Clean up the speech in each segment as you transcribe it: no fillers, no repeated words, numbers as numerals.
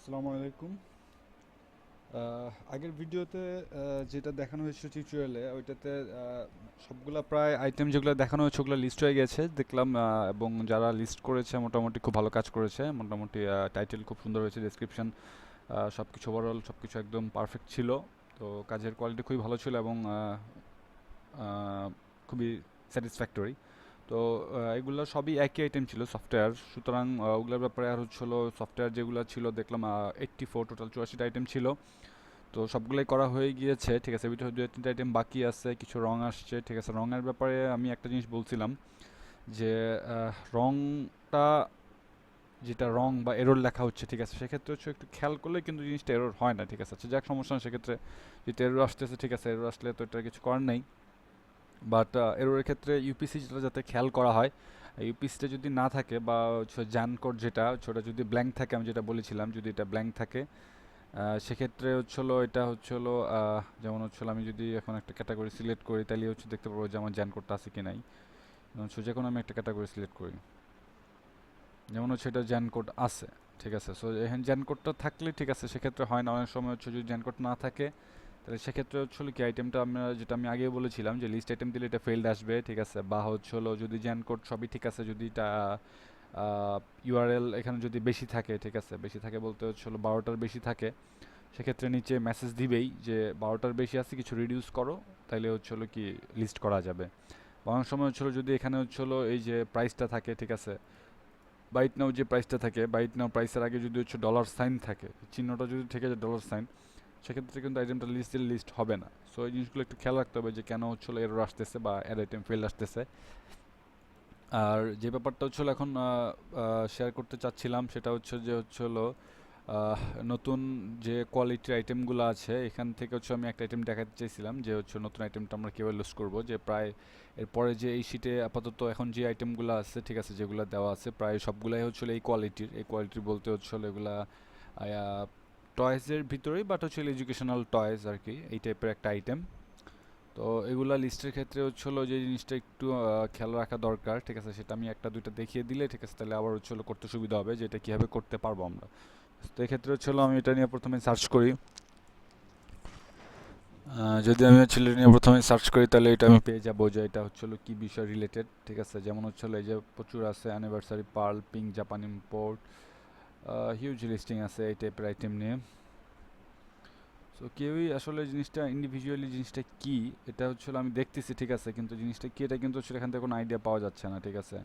আসসালামু আলাইকুম। আগের ভিডিওতে যেটা দেখানো হয়েছিল টিউটোরিয়ালে ওইটাতে সবগুলা প্রায় আইটেম যেগুলো দেখানো হয়েছে ওগুলো লিস্ট হয়ে গেছে দেখলাম, এবং যারা লিস্ট করেছে মোটামুটি খুব ভালো কাজ করেছে। মোটামুটি টাইটেল খুব সুন্দর হয়েছে, ডেসক্রিপশন সব কিছু ওভারঅল সব কিছু একদম পারফেক্ট ছিল। তো কাজের কোয়ালিটি খুবই ভালো ছিল এবং খুবই স্যাটিসফ্যাক্টরি। তো এগুলো সবই একই আইটেম ছিল সফটওয়্যার, সুতরাং ওগুলোর ব্যাপারে আর হচ্ছিল সফটওয়্যার যেগুলো ছিল দেখলাম 84 টোটাল 84টা আইটেম ছিল। তো সবগুলোই করা হয়ে গিয়েছে, ঠিক আছে। ভিতরে দু তিনটা আইটেম বাকি আছে, কিছু রং আসছে, ঠিক আছে। রঙের ব্যাপারে আমি একটা জিনিস বলছিলাম যে রংটা যেটা রং বা এরর লেখা হচ্ছে, ঠিক আছে, সেক্ষেত্রে হচ্ছে একটু খেয়াল করলে কিন্তু জিনিসটা এরর হয় না, ঠিক আছে। আচ্ছা যাক, সমস্যা না। সেক্ষেত্রে যেটা এরর আসতেছে, ঠিক আছে, এরর আসলে তো এটা কিছু করার নেই। বাট এররের ক্ষেত্রে ইউপিসি যেটা যাতে খেয়াল করা হয়, ইউপিসিটা যদি না থাকে বা হচ্ছে জ্যান কোড যেটা ওটা যদি ব্ল্যাঙ্ক থাকে, আমি যেটা বলেছিলাম, যদি এটা ব্ল্যাঙ্ক থাকে সেক্ষেত্রে হচ্ছিলো এটা হচ্ছিলো যেমন হচ্ছিলো আমি যদি এখন একটা ক্যাটাগরি সিলেক্ট করি তাহলে হচ্ছে দেখতে পাবো যে আমার জ্যান কোডটা আছে কি নাই। যেমন হচ্ছে যে কোনো আমি একটা ক্যাটাগরি সিলেক্ট করি, যেমন হচ্ছে এটা জ্যান কোড আছে, ঠিক আছে। সো এখানে জ্যান কোডটা থাকলে ঠিক আছে, সেক্ষেত্রে হয় না। অনেক সময় হচ্ছে যদি জ্যান কোড না থাকে তাহলে সেক্ষেত্রে হচ্ছিলো কি আইটেমটা আমরা যেটা আমি আগে বলেছিলাম যে লিস্ট আইটেম দিলে এটা ফেইল্ড আসবে, ঠিক আছে। বা হচ্ছিলো যদি জ্যান কোড সবই ঠিক আছে, যদি এটা ইউআরএল এখানে যদি বেশি থাকে, ঠিক আছে, বেশি থাকে বলতে হচ্ছিলো 12টার বেশি থাকে, সেক্ষেত্রে নিচে মেসেজ দিবেই যে 12টার বেশি আছে, কিছু রিডিউস করো, তাইলে হচ্ছিলো কি লিস্ট করা যাবে। বা অনেক সময় হচ্ছিলো যদি এখানে হচ্ছিলো এই যে প্রাইসটা থাকে, ঠিক আছে, বাইট নাও যে প্রাইসটা থাকে, বাইট নাও প্রাইসের আগে যদি হচ্ছে ডলার সাইন থাকে, চিহ্নটা যদি থেকে যায় ডলার সাইন, সেক্ষেত্রে কিন্তু আইটেমটা লিস্ট হবে না। সো এই জিনিসগুলো একটু খেয়াল রাখতে হবে যে কেন হচ্ছিলো এরর আসতেছে বা অ্যাড আইটেম ফেল আসতেছে। আর যে ব্যাপারটা হচ্ছিলো এখন শেয়ার করতে চাচ্ছিলাম সেটা হচ্ছে যে হচ্ছিলো নতুন যে কোয়ালিটির আইটেমগুলো আছে এখান থেকে হচ্ছে আমি একটা আইটেম দেখাতে চাইছিলাম যে হচ্ছে নতুন আইটেমটা আমরা কীভাবে লুজ করবো। যে প্রায় এরপরে যে এই শিটে আপাতত এখন যে আইটেমগুলো আছে, ঠিক আছে, যেগুলো দেওয়া আছে প্রায় সবগুলাই হচ্ছিলো এই কোয়ালিটির বলতে হচ্ছিলো এগুলা টয়েসের ভিতরেই, বাট হচ্ছে এডুকেশনাল টয়েস আর কি, এই টাইপের একটা আইটেম। তো এগুলা লিস্টের ক্ষেত্রে হচ্ছিলো যে জিনিসটা একটু খেয়াল রাখা দরকার, ঠিক আছে, সেটা আমি একটা দুইটা দেখিয়ে দিলে, ঠিক আছে, তাহলে আবার হচ্ছিলো করতে সুবিধা হবে যে এটা কীভাবে করতে পারবো আমরা। তো এক্ষেত্রে হচ্ছিলো আমি এটা নিয়ে প্রথমে সার্চ করি। যদি আমি হচ্ছে এটা নিয়ে প্রথমে সার্চ করি তাহলে এটা আমি পেয়ে যাবো যে এটা হচ্ছিলো কি বিষয় রিলেটেড, ঠিক আছে। যেমন হচ্ছিলো এই যে প্রচুর আছে anniversary, pearl, pink, Japan import, huge listing আছে এই টাইপের আইটেম নিয়ে। সো কেউই আসলে জিনিসটা ইন্ডিভিজুয়ালি জিনিসটা কি এটা হচ্ছিলো আমি দেখতেছি, ঠিক আছে, কিন্তু জিনিসটা কি এটা কিন্তু হচ্ছে এখান থেকে কোনো আইডিয়া পাওয়া যাচ্ছে না, ঠিক আছে,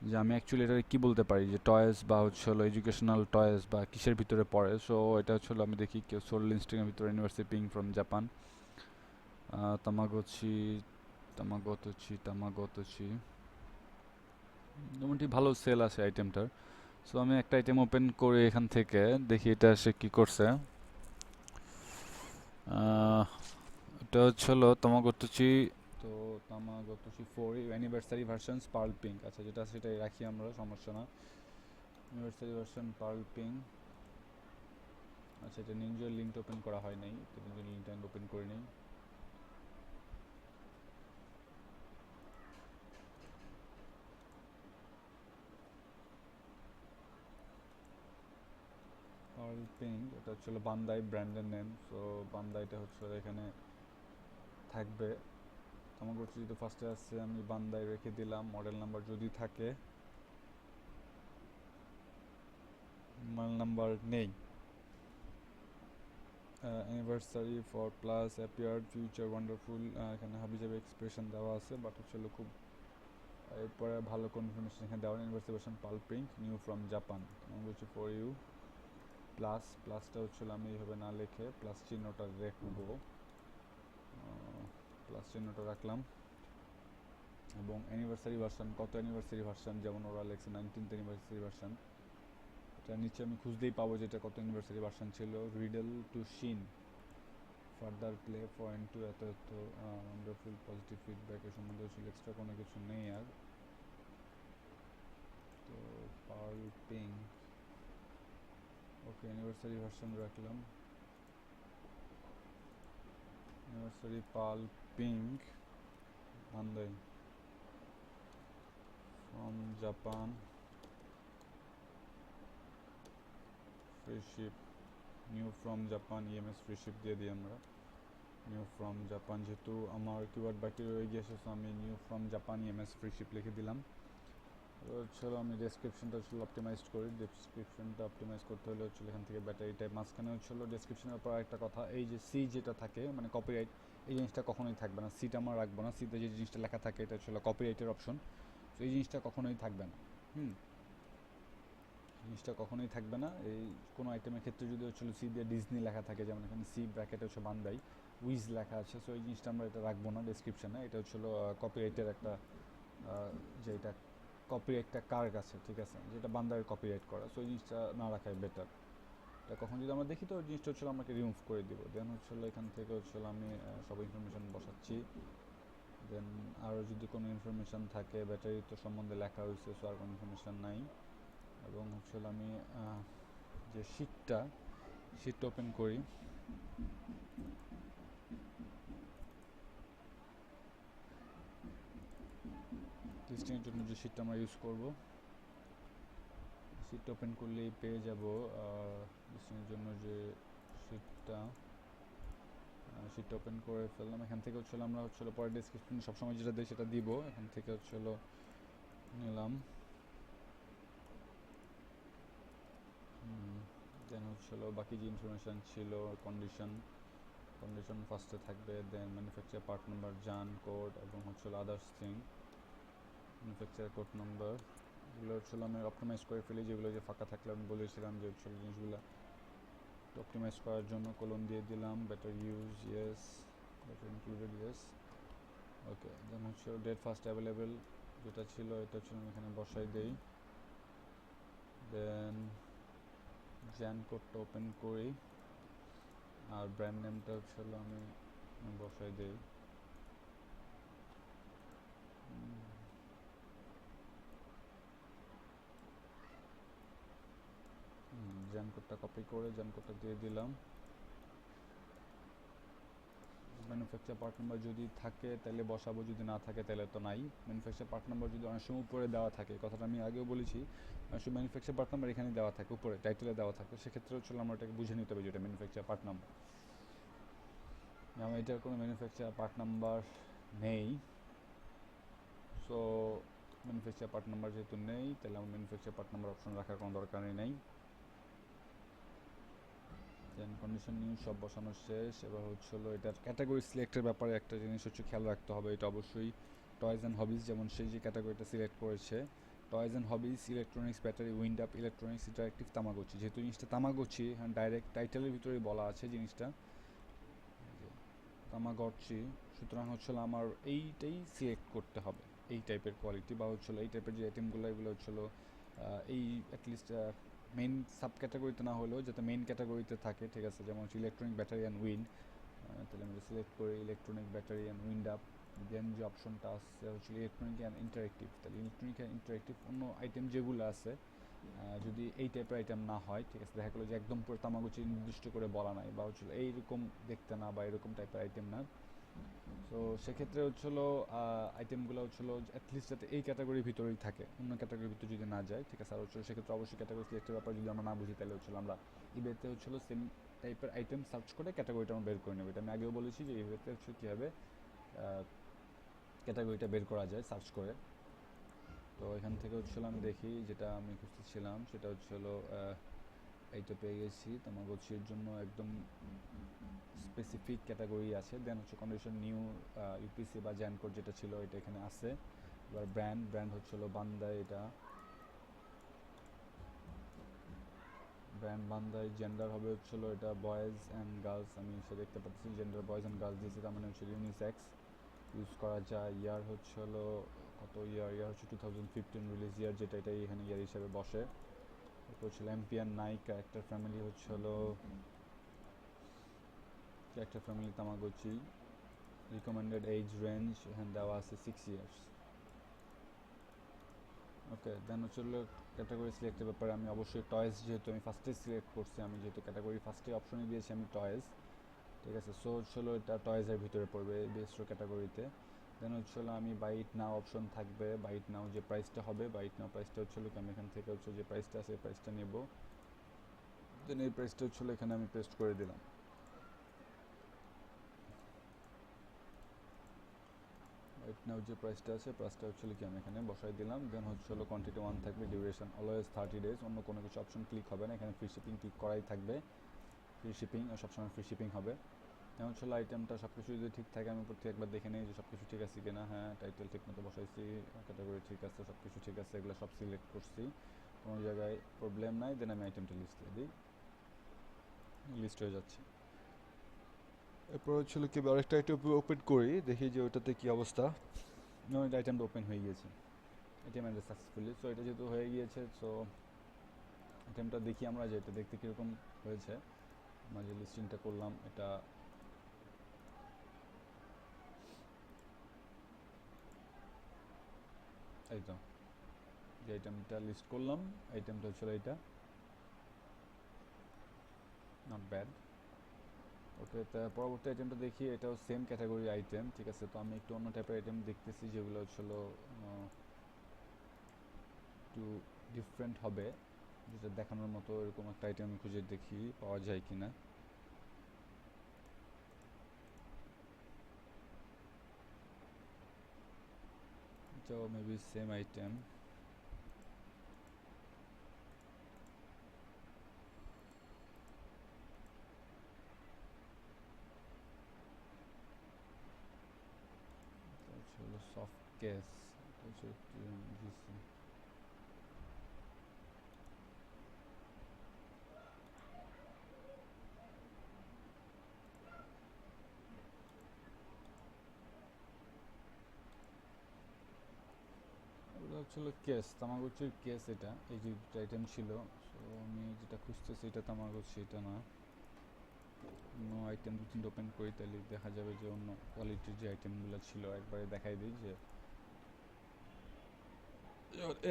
যে আমি অ্যাকচুয়ালি এটা কি বলতে পারি যে টয়েস বা হচ্ছে হলো এডুকেশনাল টয়েস বা কিসের ভিতরে পড়ে। সো এটা হচ্ছে হলো আমি দেখি কেউ সোল লিস্টিংয়ের ভিতরে ইউনিভার্সিটি পিং ফ্রম জাপান, তামাগোচি তামাগোতোচি মোটামুটি ভালো সেল আছে আইটেমটার। সো আমি একটা আইটেম ওপেন করে এখান থেকে দেখি এটা সে কি করছে। এটা হচ্ছে হলো তামাগোতোচি। তো তামাগোতোচি 4 অ্যানিভার্সারি ভার্সনস পার্ল পিঙ্ক, আচ্ছা যেটা সেটাই রাখি আমরা, সমস্যা না। ইউনিভার্সারি ভার্সন পার্ল পিঙ্ক, আচ্ছা এটা নিনজার লিঙ্কটা ওপেন করা হয় নাই, তো নিনজার লিঙ্কটা আমি ওপেন করে নিই। পার্ল পিঙ্ক এটা হচ্ছে বান্দাই ব্র্যান্ডের নেম। সো বান্দাইটা হচ্ছে এখানে থাকবে। আমার করছি যেহেতু ফার্স্টে আসছে আমি বান্দাই রেখে দিলাম, মডেল নাম্বার যদি থাকে, মডেল নাম্বার নেই। Anniversary for plus appeared future wonderful, এখানে হাবিজাবি এক্সপ্রেশন দেওয়া আছে, বাট হচ্ছে খুব এরপরে ভালো কোন ইনফরমেশন এখানে দেওয়া। University version pearl pink new from Japan, আমি বলছি ফর ইউ। প্লাসটা হচ্ছে আমি এইভাবে না লিখে প্লাস চিহ্নটা রাখবো, প্লাস চিহ্নটা রাখলাম। এবং অ্যানিভার্সারি ভার্সন, কত অ্যানিভার্সারি ভার্সন, যেমন ওরা লেখছে 19th অ্যানিভার্সারি ভার্সন, এটা নিচে আমি খুঁজলেই পাবো যে এটা কত অ্যানিভার্সারি ভার্সন ছিল। রিডল টু শিন, ফার্দার প্লে পয়েন্ট টু এত এত ওয়ান্ডারফুল পজিটিভ ফিডব্যাক, এর সম্বন্ধে ছিল, এক্সট্রা কোনো কিছু নেই আর। তো pearl pink, okay anniversary version রাখলাম, anniversary pearl pink Bandai from Japan, free ship, new from Japan EMS free ship দিয়ে দিই আমরা। নিউ ফ্রম জাপান, যেহেতু আমার কিওয়ার্ড বাকি রয়ে গিয়েছে, সো আমি new from Japan EMS free ship লিখে দিলাম। চলো আমি ডেসক্রিপশনটা অপটিমাইজ করি। ডেসক্রিপশনটা অপটিমাইজ করতে হলে এখান থেকে ব্যাটারি টাইপ, মাঝখানে ডেসক্রিপশনের পর একটা কথা, এই যে সি যেটা থাকে মানে কপিরাইট, এই জিনিসটা কখনোই থাকবে না। সিটা আমরা রাখবো না, সিতে যে জিনিসটা লেখা থাকে এটা কপিরাইটের অপশন, তো এই জিনিসটা কখনোই থাকবে না। জিনিসটা কখনোই থাকবে না। এই কোনো আইটেমের ক্ষেত্রে যদি সি দিয়ে ডিজনি লেখা থাকে, যেমন এখানে সি ব্র্যাকেটে বান্দাই উইজ লেখা আছে, সো এই জিনিসটা আমরা এটা রাখবো না ডেসক্রিপশনে। এটা কপিরাইটের একটা যেটা কপিরাইটটা কার কাছে, ঠিক আছে, যেটা বান্দার কপিরাইট করা, সো এই জিনিসটা না রাখাই বেটার। এটা কখন যদি আমরা দেখি তো ওই জিনিসটা আমাকে রিমুভ করে দিব। দেন এখান থেকে আমি সব ইনফরমেশান বসাচ্ছি। দেন আরও যদি কোনো ইনফরমেশান থাকে, ব্যাটারি তো সম্বন্ধে লেখা হয়েছে, সো আর কোনো ইনফরমেশান নাই। এবং আমি যে শিটটা ওপেন করি, টেস্টিংয়ের জন্য যে শিটটা আমরা ইউজ করব, শিট ওপেন করলেই পেয়ে যাব টেস্টিংয়ের জন্য যে শিটটা ওপেন করে ফেললাম। এখান থেকে আমরা পরে ডেসক্রিপশনে সবসময় যেটা দেয় সেটা দিব। এখান থেকে নিলাম। দেন বাকি যে ইনফরমেশান ছিল, কন্ডিশন ফার্স্টে থাকবে, দেন ম্যানুফ্যাকচার পার্ট নাম্বার, জান কোড এবং others thing, manufacture code number, এগুলো আমি অপটিমাইজ করে ফেলি। যেগুলো যে ফাঁকা থাকলে আমি বলেছিলাম যে জিনিসগুলো অপটিমাইজ করার জন্য কোলন দিয়ে দিলাম। Better use yes, better included yes, okay. Then date first available যেটা ছিল এটা আমি এখানে বসাই দেই। দেন জ্যান কোডটা ওপেন করি, আর ব্র্যান্ড নেমটা আমি বসাই দেই। জ্যান কোডটা কপি করে জ্যান কোডটা দিয়ে দিলাম। ম্যানুফ্যাকচার পার্ট নাম্বার যদি থাকে তাহলে বসাবো, যদি না থাকে তাহলে তো নাই। ম্যানুফ্যাকচার পার্ট নাম্বার যদি অনেক সময় উপরে দেওয়া থাকে, কথাটা আমি আগেও বলেছি, ম্যানুফ্যাকচার পার্ট নাম্বার এখানে দেওয়া থাকে, উপরে টাইটেলে দেওয়া থাকে, সেক্ষেত্রে আমরা এটাকে বুঝে নিতে হবে যেটা ম্যানুফ্যাকচার পার্ট নাম্বার। আমার এটার কোনো ম্যানুফ্যাকচার পার্ট নাম্বার নেই, সো ম্যানুফ্যাকচার পার্ট নাম্বার যেহেতু নেই, তাহলে আমার ম্যানুফ্যাকচার পার্ট নাম্বার অপশন রাখার কোনো দরকারই নেই। দেন কন্ডিশন নিউজ সব বসানো শেষ। এবার এটার ক্যাটাগরি সিলেক্টের ব্যাপারে একটা জিনিস খেয়াল রাখতে হবে। এটা অবশ্যই টয়েজ অ্যান্ড হবিজ, যেমন সেই যে ক্যাটাগরিটা সিলেক্ট করেছে, toys and hobbies, electronics, battery, wind up, electronics, interactive, Tamagotchi, যেহেতু জিনিসটা তামাগোচি, হ্যাঁ ডাইরেক্ট টাইটেলের ভিতরেই বলা আছে জিনিসটা তামাগোচি, সুতরাং আমার এইটাই সিলেক্ট করতে হবে, এই টাইপের কোয়ালিটি বা এই টাইপের যে আইটেমগুলো, এগুলো এই অ্যাটলিস্ট মেইন সাব ক্যাটাগরিতে না হলেও যাতে মেইন ক্যাটাগরিতে থাকে, ঠিক আছে। যেমন ইলেকট্রনিক, ব্যাটারি অ্যান্ড উইন্ড, তাহলে আমি সিলেক্ট করি electronic, battery and wind up. Then যে অপশনটা আসছে ইলেকট্রনিক অ্যান্ড ইন্টারেক্টিভ, তাহলে ইলেকট্রনিক অ্যান্ড ইন্টারেক্টিভ অন্য আইটেম যেগুলো আছে, যদি এই টাইপের আইটেম না হয়, ঠিক আছে, দেখা গেলো যে একদম পুরো তামাগুচি নির্দিষ্ট করে বলা নাই, বা এইরকম দেখতে না, বা এরকম টাইপের আইটেম না, তো সেক্ষেত্রে আইটেমগুলো অ্যাটলিস্ট যাতে এই ক্যাটাগরির ভিতরেই থাকে, অন্য ক্যাটাগরির ভিতরে যদি না যায়, ঠিক আছে। আর সেক্ষেত্রে অবশ্যই ক্যাটাগরি সিলেক্টের ব্যাপার যদি আমরা না বুঝি, তাহলে আমরা ইবেতে সেম টাইপের আইটেম সার্চ করে ক্যাটাগরিটা আমরা বের করে নেব। এটা আমি আগেও বলেছি যে ইবেতে কীভাবে ক্যাটাগরিটা বের করা যায় সার্চ করে। তো এখান থেকে আমি দেখি যেটা আমি খুঁজতেছিলাম, সেটা এইটা পেয়ে গেছি। তামাগোচির জন্য একদম স্পেসিফিক ক্যাটাগরি আছে। দেন কন্ডিশন নিউ, ইউপিসি বা জ্যান কোড যেটা ছিল এটা এখানে আছে। এবার ব্র্যান্ড বান্দাই, এটা ব্র্যান্ড বান্দাই। জেন্ডার হবে এটা বয়েজ অ্যান্ড গার্লস, আমি সে দেখতে পাচ্ছি জেন্ডার বয়েজ অ্যান্ড গার্লস দিয়েছি, তার মানে ইউনিসেক্স ইউজ করা যায়। ইয়ার কত ইয়ার 2015 রিলিজ ইয়ার, যেটা এটাই এখানে ইয়ার হিসেবে বসে। তারপর এমপিএন নাই, character family character family Tamagotchi. Recommended age range এখানে দেওয়া আছে 6 ইয়ার্স। ওকে, দেন ক্যাটাগরি সিলেক্টের ব্যাপারে আমি অবশ্যই টয়েস, যেহেতু আমি ফার্স্টে সিলেক্ট করছি, আমি যেহেতু ক্যাটাগরি ফার্স্টে অপশনে দিয়েছি আমি টয়েস, ঠিক আছে। সো এটা টয়েসের ভিতরে পড়বে বেস্ট ক্যাটাগরিতে। দেন আমি বাইট নাও অপশন থাকবে, বাইট নাও যে প্রাইসটা হবে, বাইট নাও প্রাইসটা আমি এখান থেকে যে প্রাইসটা আছে প্রাইসটা নেব। দেন এই প্রাইসটা হচ্ছিল এখানে আমি পেস্ট করে দিলাম। রাইট নাও যে প্রাইসটা আছে প্রাইসটা হচ্ছিল কি আমি এখানে বসাই দিলাম। দেন হচ্ছিল কোয়ান্টিটি 1 থাকবে, ডিউরেশন অলওয়েজ 30 ডেজ, অন্য কোনো কিছু অপশন ক্লিক হবে না, এখানে ফ্রি শিপিং ক্লিক করাই থাকবে, ফ্রি শিপিং সবসময় ফ্রি শিপিং হবে। এখন ছিল আইটেমটা সব কিছু যদি ঠিক থাকে আমি প্রতি একবার দেখে নিই যে সব কিছু ঠিক আছে কিনা। হ্যাঁ, টাইটেল ঠিক মতো বসাইছি, ক্যাটাগরি ঠিক আছে, সব কিছু ঠিক আছে, এগুলো সব সিলেক্ট করছি, কোনো জায়গায় প্রবলেম নাই। দেন আমি আইটেমটা লিস্ট দিয়ে দিই, লিস্ট হয়ে যাচ্ছে। এরপর হচ্ছিল কি আরেকটা আইটেম ওপেন করি, দেখি যে ওটাতে কী অবস্থা। ওই আইটেমটা ওপেন হয়ে গিয়েছে, আইটেম অ্যান্ড সাকসেসফুলি। সো এটা যেহেতু হয়ে গিয়েছে, সো আইটেমটা দেখি আমরা যে এটা দেখতে কীরকম হয়েছে। আমরা যে লিস্টিংটা করলাম এটা এই তো যে আইটেমটা লিস্ট করলাম, আইটেমটা হচ্ছিল এটা, নট ব্যাড। ওকে, তা পরবর্তী আইটেমটা দেখি, এটাও সেম ক্যাটাগরি আইটেম, ঠিক আছে। তো আমি একটু অন্য টাইপের আইটেম দেখতেছি যেগুলো হচ্ছিল একটু ডিফারেন্ট হবে, যেটা দেখানোর মতো এরকম একটা আইটেম খুঁজে দেখি পাওয়া যায় কি না। এটাও মেবি সেম আইটেম। হলো সফট কেস, এটা হচ্ছে জিসি। ওটা হচ্ছিল কেস, তামাগুচির কেস। এটা এই যে দুটো আইটেম ছিল, সো আমি যেটা খুঁজতেছি এটা তামাগুচি, এটা না। অন্য আইটেম দু তিনটা ওপেন করি, তাহলে দেখা যাবে যে অন্য কোয়ালিটির যে আইটেমগুলো ছিল একবারে দেখাই দিই। যে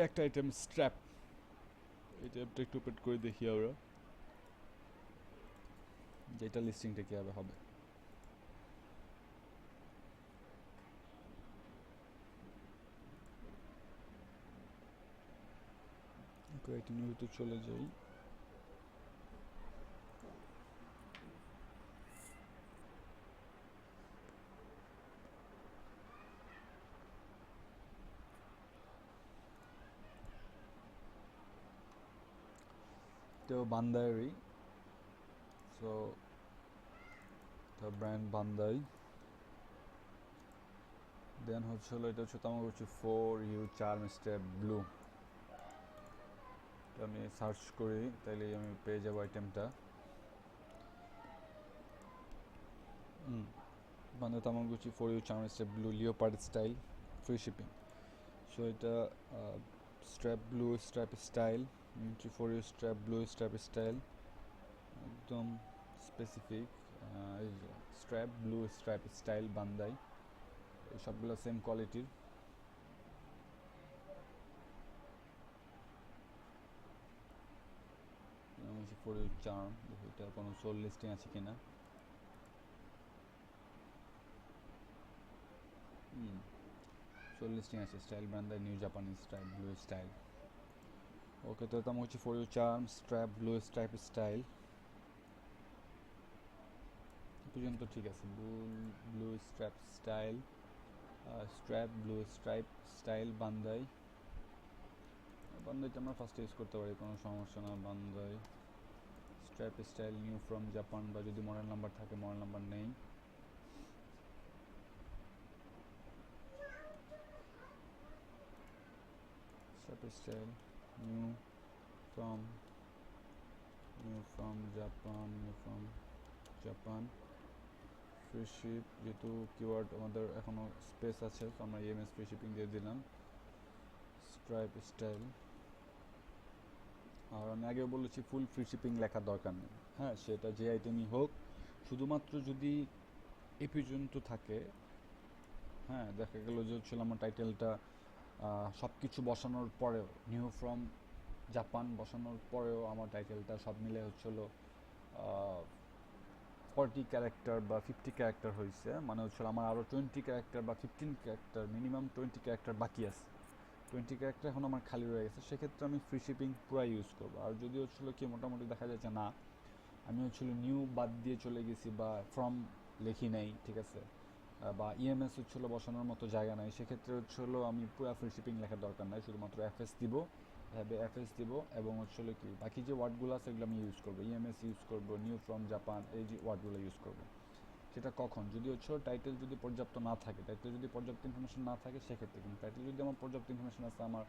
একটা আইটেম স্ট্র্যাপ, এই ট্যাবটা একটু ওপেন করে দেখি আমরা যে এটা লিস্টিংটা কীভাবে হবে। আইটেমের ভিতরে চলে যাই, তো বান্দারি, সো এটা ব্র্যান্ড বান্দাই। দেন হচ্ছিল এটা হচ্ছে তামাগুচি 4U চার্ম স্টেপ ব্লু। এটা আমি সার্চ করি তাইলে আমি পেয়ে যাবো আইটেমটা। Bandai Tamagotchi 4U charm step blue leopard style, free shipping. So এটা strap blue strap style, 4U strap blue strap style, একদম specific. Strap blue strap style Bandai, এই সবগুলো সেম কোয়ালিটির। ফোর চার্ম, এটা কোনো সোল লিস্টিং আছে কিনা। Sole listing আছে, স্টাইল বান্দাই নিউ জাপানি স্টাইল ব্লু স্টাইল। ওকে, তো এটা হচ্ছে 4U charm strap blue stripe style পর্যন্ত ঠিক আছে। Blue strap style, strap blue stripe style Bandai. বান্দাইটা আমরা ফার্স্ট ইউজ করতে পারি, কোনো সমস্যা না। Bandai strap style new from Japan, বা যদি মডেল নাম্বার থাকে, মডেল নাম্বার নেই। Strap style new from Japan, free ship. যেহেতু কিওয়ার্ড আমাদের এখনও স্পেস আছে, তো আমরা ইএমএস ফ্রি শিপিং দিয়ে দিলাম। স্ট্রাইপ স্টাইল, আর আমি আগেও বলেছি ফুল ফ্রি শিপিং লেখার দরকার নেই। হ্যাঁ, সেটা যে আইটেমই হোক, শুধুমাত্র যদি এ পর্যন্ত থাকে। হ্যাঁ, দেখা গেল যে হচ্ছিল আমার টাইটেলটা সব কিছু বসানোর পরেও, নিউ ফ্রম জাপান বসানোর পরেও আমার টাইটেলটা সব মিলে হচ্ছিল 40 ক্যারেক্টার বা 50 ক্যারেক্টার হয়েছে, মানে হচ্ছিল আমার আরও 20 ক্যারেক্টার বা 15 ক্যারেক্টার, মিনিমাম 20 ক্যারেক্টার বাকি আছে। 20 ক্যারেক্টার এখন আমার খালি রয়ে গেছে, সেক্ষেত্রে আমি ফ্রি শিপিং পুরো ইউজ করবো। আর যদি হচ্ছিল কি মোটামুটি দেখা যাচ্ছে না আমি হচ্ছিল নিউ বাদ দিয়ে চলে গেছি বা ফ্রম লেখি নাই, ঠিক আছে, বা ইএমএস হচ্ছিলো বসানোর মতো জায়গা নাই, সেক্ষেত্রে হচ্ছিলো আমি পুরো ফ্রি শিপিং লেখার দরকার নাই, শুধুমাত্র এফএস দিব, এফএস দিব এবং হচ্ছিলো কি বাকি যে ওয়ার্ডগুলো আছে এগুলো আমি ইউজ করবো, ইএমএস ইউজ করবো, নিউ ফ্রম জাপান, এই যে ওয়ার্ডগুলো ইউজ করবো। সেটা কখন, যদি হচ্ছে টাইটেল যদি পর্যাপ্ত না থাকে, টাইটেল যদি পর্যাপ্ত ইনফরমেশন না থাকে সেক্ষেত্রে, কিন্তু টাইটেল যদি আমার পর্যাপ্ত ইনফরমেশন আছে, আমার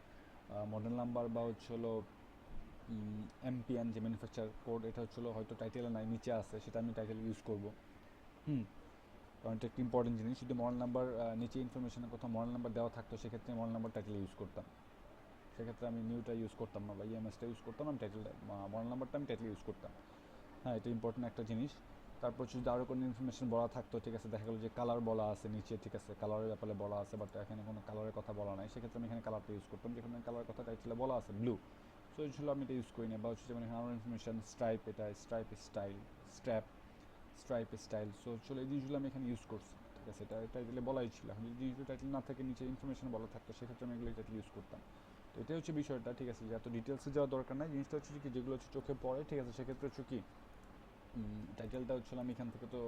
মডেল নাম্বার বা হচ্ছিলো এমপিএন যে ম্যানুফ্যাকচার কোড, এটা হচ্ছিলো হয়তো টাইটেলে নাই, নিচে আছে, সেটা আমি টাইটেল ইউজ করবো। হুম, কারণ এটা একটা ইম্পর্টেন্ট জিনিস। যদি মডেল নাম্বার নিচে ইনফরমেশনের কোথাও মডেল নাম্বার দেওয়া থাকতো, সেক্ষেত্রে মডেল নাম্বার টাইটেল ইউজ করতাম, সেক্ষেত্রে আমি নিউটা ইউজ করতাম না বা ইএমএসটা ইউজ করতাম, আমি টাইটেল মডেল নাম্বারটা আমি টাইটেল ইউজ করতাম। হ্যাঁ, এটা ইম্পর্টেন্ট একটা জিনিস। তারপর যদি আরও কোনো ইনফরমেশন বলা থাকতো, ঠিক আছে, দেখা গেলো যে কালার বলা আছে নিচে, ঠিক আছে, কালারের ব্যাপারে বলা আছে, বাট এখানে কোনো কালারের কথা বলা নাই, সেক্ষেত্রে আমি এখানে কালারটা ইউজ করতাম, যেখানে কালারের কথা টাইটেলে বলা আছে ব্লু, সো এই ছিল আমি এটা ইউজ করি না। বা হচ্ছে যেমন এখানে আরও ইনফরমেশন স্ট্রাইপ, এটা stripe style, strap, stripe style, so চলো এই জিনিসগুলো আমি এখানে ইউজ করছি, ঠিক আছে, এটা টাইটেলে বলাই ছিল। এখন যদি জিনিসগুলো টাইটেল না থাকে, নিচে ইনফরমেশন বলা থাকতো, সেক্ষেত্রে আমি এগুলো টাইটেল ইউজ করতাম। তো এটাই হচ্ছে বিষয়টা, ঠিক আছে, যে এত ডিটেলসে যাওয়ার দরকার নাই, জিনিসটা হচ্ছে কি যেগুলো হচ্ছে চোখে পড়ে, ঠিক আছে, সেক্ষেত্রে হচ্ছে কি টাইটেলটা হচ্ছিল আমি এখান থেকে তো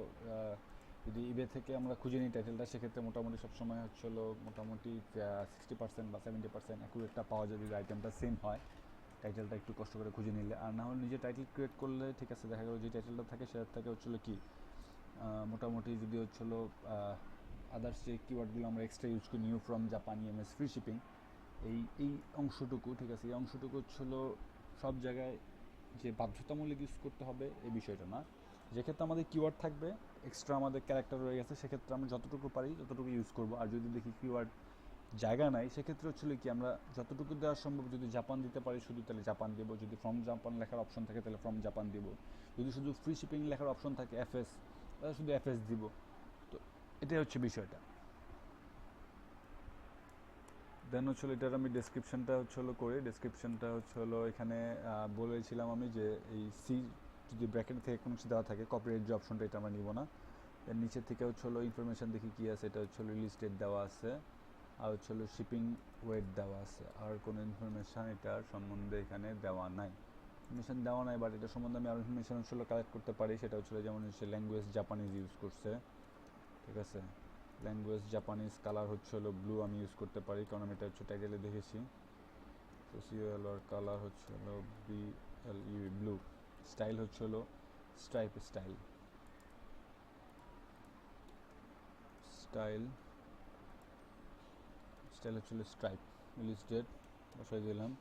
যদি ইবে থেকে আমরা খুঁজে নিই টাইটেলটা, সেক্ষেত্রে মোটামুটি সবসময় হচ্ছিলো মোটামুটি 60% বা 70% অ্যাকুরেটটা পাওয়া যায় যদি আইটেমটা সেম হয়, টাইটেলটা একটু কষ্ট করে খুঁজে নিলে। আর না হলে নিজে টাইটেল ক্রিয়েট করলে, ঠিক আছে, দেখা গেলো যে টাইটেলটা থাকে সেটার থেকে হচ্ছিলো কি মোটামুটি যদি হচ্ছিলো আদার্স যে কিওয়ার্ডগুলো আমরা এক্সট্রা ইউজ করি, new from Japan, EMS, free shipping, এই অংশটুকু, ঠিক আছে, এই অংশটুকু হচ্ছিলো সব জায়গায় যে বাধ্যতামূলক ইউজ করতে হবে এই বিষয়টা না। যেক্ষেত্রে আমাদের কিওয়ার্ড থাকবে, এক্সট্রা আমাদের ক্যারেক্টার রয়ে গেছে, সেক্ষেত্রে আমরা যতটুকু পারি ততটুকু ইউজ করব। আর যদি দেখি কিওয়ার্ড জায়গা নাই, সেক্ষেত্রে হচ্ছিল কি আমরা যতটুকু দেওয়া সম্ভব, যদি জাপান দিতে পারি শুধু, তাহলে জাপান দিব, যদি ফ্রম জাপান লেখার অপশন থাকে তাহলে ফ্রম জাপান দিব, যদি শুধু ফ্রি শিপিং লেখার অপশন থাকে এফএস, তাহলে শুধু এফএস দিব। তো এটাই হচ্ছে বিষয়টা। দেন হচ্ছিলো এটার আমি ডেসক্রিপশনটা হচ্ছিলো করে, ডেসক্রিপশনটা হচ্ছিলো এখানে বলেছিলাম আমি যে এই সি যদি ব্র্যাকেট থেকে কোনো কিছু দেওয়া থাকে, কপিরাইট যে অপশনটা, এটা আমরা নিব না। দেন নিচের থেকে হচ্ছিলো ইনফরমেশান দেখি কী আছে, এটা হচ্ছিলো রিলিজ ডেট দেওয়া আছে, আর হচ্ছিলো শিপিং ওয়েট দেওয়া আছে, আর কোনো ইনফরমেশান এটার সম্বন্ধে এখানে দেওয়া নাই, ইনফরমেশান দেওয়া নাই। বাট এটা সম্বন্ধে আমি আরও ইনফরমেশান হচ্ছিলো কালেক্ট করতে পারি, সেটা হচ্ছিলো যেমন হচ্ছে ল্যাঙ্গুয়েজ জাপানিজ ইউজ করছে, ঠিক আছে, ল্যাঙ্গুয়েজ জাপানিজ, কালার হচ্ছিলো ব্লু আমি ইউজ করতে পারি, কারণ আমি এটা হচ্ছে টাইটেলে দেখেছি, তো সিওএল আর কালার হচ্ছিলো BLU ব্লু, স্টাইল হচ্ছিলো স্ট্রাইপ স্টাইল, স্টাইল স্টাইল হচ্ছিলো স্ট্রাইপ, রিলিজ ডেট বসাই দিলাম।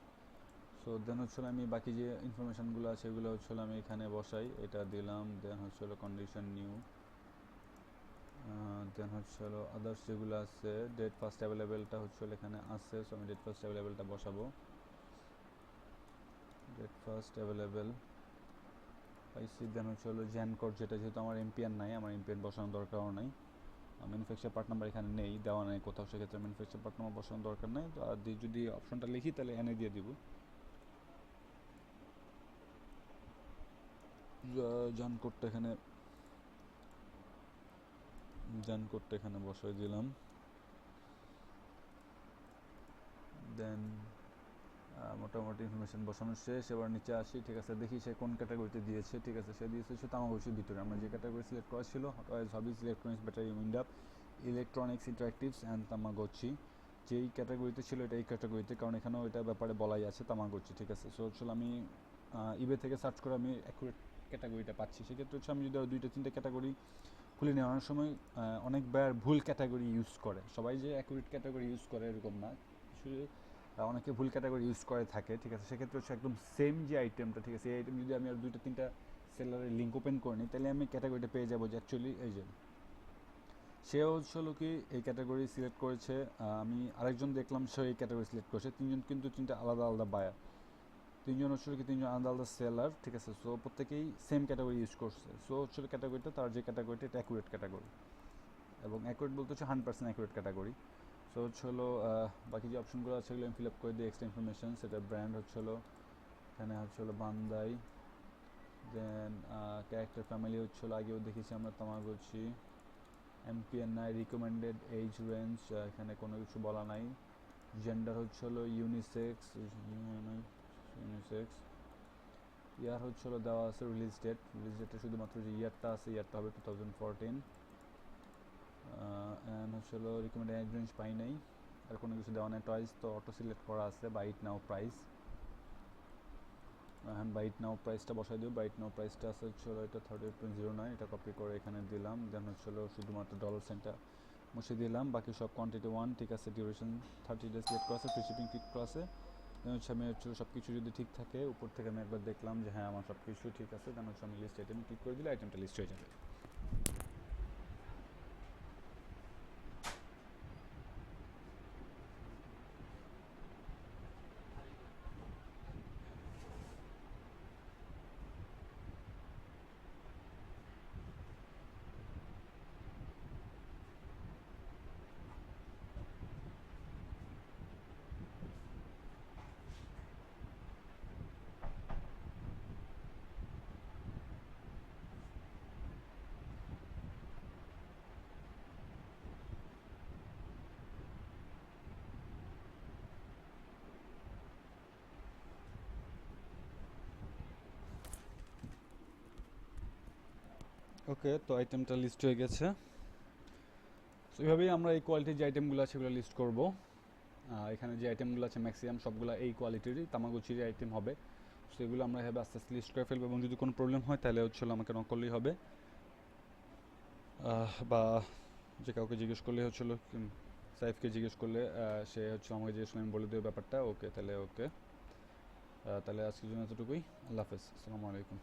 সো দেন হচ্ছিলো আমি বাকি যে ইনফরমেশানগুলো আছে এগুলো হচ্ছিলো আমি এখানে বসাই, এটা দিলাম। দেন হচ্ছিলো কন্ডিশন নিউ, দেন হচ্ছিলো আদার্স যেগুলো আছে, ডেট ফার্স্ট অ্যাভেলেবেলটা হচ্ছিলো এখানে আছে, সো আমি ডেট ফার্স্ট অ্যাভেলেবেলটা বসাবো, ডেট ফার্স্ট অ্যাভেলেবেল পাইছি। দেন হচ্ছিলো জেন কোড, যেটা যেহেতু আমার এমপিএন নাই, আমার এমপিএন বসানোর দরকারও নাই, ম্যানুফ্যাকচার পার্ট নাম্বার এখানে নেই, দেওয়া নেই কোথাও, সেক্ষেত্রে ম্যানুফ্যাকচার পার্ট নাম্বার বসানোর দরকার নেই। তো আর যদি অপশনটা লিখি তাহলে এনে দিয়ে দিব, জান কোডটা এখানে, জান কোডটা এখানে বসাই দিলাম। দেন মোটামুটি ইনফরমেশান বসানো শেষ, এবার নিচে আসি, ঠিক আছে, দেখি সে কোন ক্যাটাগরিতে দিয়েছে, ঠিক আছে, সে দিয়েছে হচ্ছে তামাগোচির ভিতরে। আমরা যে ক্যাটাগরি সিলেক্ট করা ছিল, hobbies, electronics, battery, wind up, electronics, interactives and Tamagotchi, যেই ক্যাটাগরিতে ছিল এটা এই ক্যাটাগরিতে, কারণ এখানেও এটা ব্যাপারে বলাই আছে তামাগোচি, ঠিক আছে। সো হচ্ছে আমি ইবে থেকে সার্চ করে আমি অ্যাকুরেট ক্যাটাগরিটা পাচ্ছি, সেক্ষেত্রে হচ্ছে আমি যদি আরও 2-3টে ক্যাটাগরি খুলে নিই, অনেক সময় অনেকবার ভুল ক্যাটাগরি ইউজ করে, সবাই যে অ্যাকুরেট ক্যাটাগরি ইউজ করে এরকম না, কিছু অনেকে ভুল ক্যাটাগরি ইউজ করে থাকে, ঠিক আছে, সেক্ষেত্রে হচ্ছে একদম সেম যে আইটেমটা, ঠিক আছে, এই আইটেম যদি আমি আর 2-3টা সেলারের লিঙ্ক ওপেন করে নিই, তাহলে আমি ক্যাটাগরিটা পেয়ে যাবো যে অ্যাকচুয়ালি এই যে সেও হচ্ছিল কি এই ক্যাটাগরি সিলেক্ট করেছে, আমি আরেকজন দেখলাম সে এই ক্যাটাগরি সিলেক্ট করেছে, তিনজন কিন্তু তিনটা আলাদা আলাদা বায়ার, তিনজন হচ্ছিল কি তিনজন আলাদা আলাদা সেলার, ঠিক আছে, সো প্রত্যেকেই সেম ক্যাটাগরি ইউজ করছে, সো হচ্ছিল ক্যাটাগরিটা তার যে ক্যাটাগরিটা এটা অ্যাকুরেট ক্যাটাগরি, এবং অ্যাকুরেট বলতে হচ্ছে 100% অ্যাকুরেট ক্যাটাগরি। সো হচ্ছে হলো বাকি যে অপশনগুলো আছে সেগুলো আমি ফিল আপ করে দিই, এক্সট্রা ইনফরমেশান, সেটা ব্র্যান্ড হচ্ছে হলো এখানে হচ্ছে হলো বান্দাই, দেন ক্যারেক্টার ফ্যামিলি হচ্ছে হলো আগেও দেখেছি আমরা তামাগোচি, এমপিএন নাই, রিকমেন্ডেড এজ রেঞ্জ এখানে কোনো কিছু বলা নাই, জেন্ডার হচ্ছে হলো ইউনিসেক্স, ইউনিসেক্স। ইয়ার হচ্ছে হলো দেওয়া আছে রিলিজ ডেটে শুধুমাত্র যে ইয়ারটা আছে, ইয়ারটা হবে 2014। অ্যান্ড হচ্ছে হলো রিকমেন্ডেড রেঞ্জ পাই নাই, আর কোনো কিছু দেওয়া নেই। টয়েস তো অটো সিলেক্ট করা আছে, বাইট নাও প্রাইস। হ্যাঁ, বাইট নাও প্রাইসটা বসাই দেবো। বাইট নাও প্রাইসটা আছে হচ্ছে হলো এটা 38.09, এটা কপি করে এখানে দিলাম। দেন হচ্ছে হলো শুধুমাত্র ডলার সেন্টটা মুছে দিলাম, বাকি সব কোয়ান্টিটি 1 ঠিক আছে। ডিউরেশন 30 ডেজ ক্লিক করা আছে, ফ্রি শিপিং ক্লিক করা আছে। দেন হচ্ছে আমি হচ্ছে সব কিছু যদি ঠিক থাকে, উপর থেকে আমি একবার দেখলাম যে হ্যাঁ আমার সব কিছু ঠিক আছে, দেন হচ্ছে আমি লিস্ট আইটেম ক্লিক করে দিলে আইটেমটা লিস্ট হয়ে যাবে। ওকে, তো আইটেমটা লিস্ট হয়ে গেছে। সো এইভাবেই আমরা এই কোয়ালিটির যে আইটেমগুলো আছে সেগুলো লিস্ট করব। এখানে যে আইটেমগুলো আছে ম্যাক্সিমাম সবগুলো এই কোয়ালিটিরই তামাগুচির আইটেম হবে। সো এগুলো আমরা এভাবে আস্তে আস্তে লিস্ট করে ফেলবো, এবং যদি কোনো প্রবলেম হয় তাহলে হচ্ছে আমাকে নক করলেই হবে, বা যে কাউকে জিজ্ঞেস করলে হচ্ছিল, সাইফকে জিজ্ঞেস করলে সে হচ্ছে আমাকে জিজ্ঞেস করলে আমি বলে দেবো ব্যাপারটা। ওকে, তাহলে ওকে, তাহলে আজকের জন্য এতটুকুই। আল্লাহ হাফেজ, আসসালামু আলাইকুম।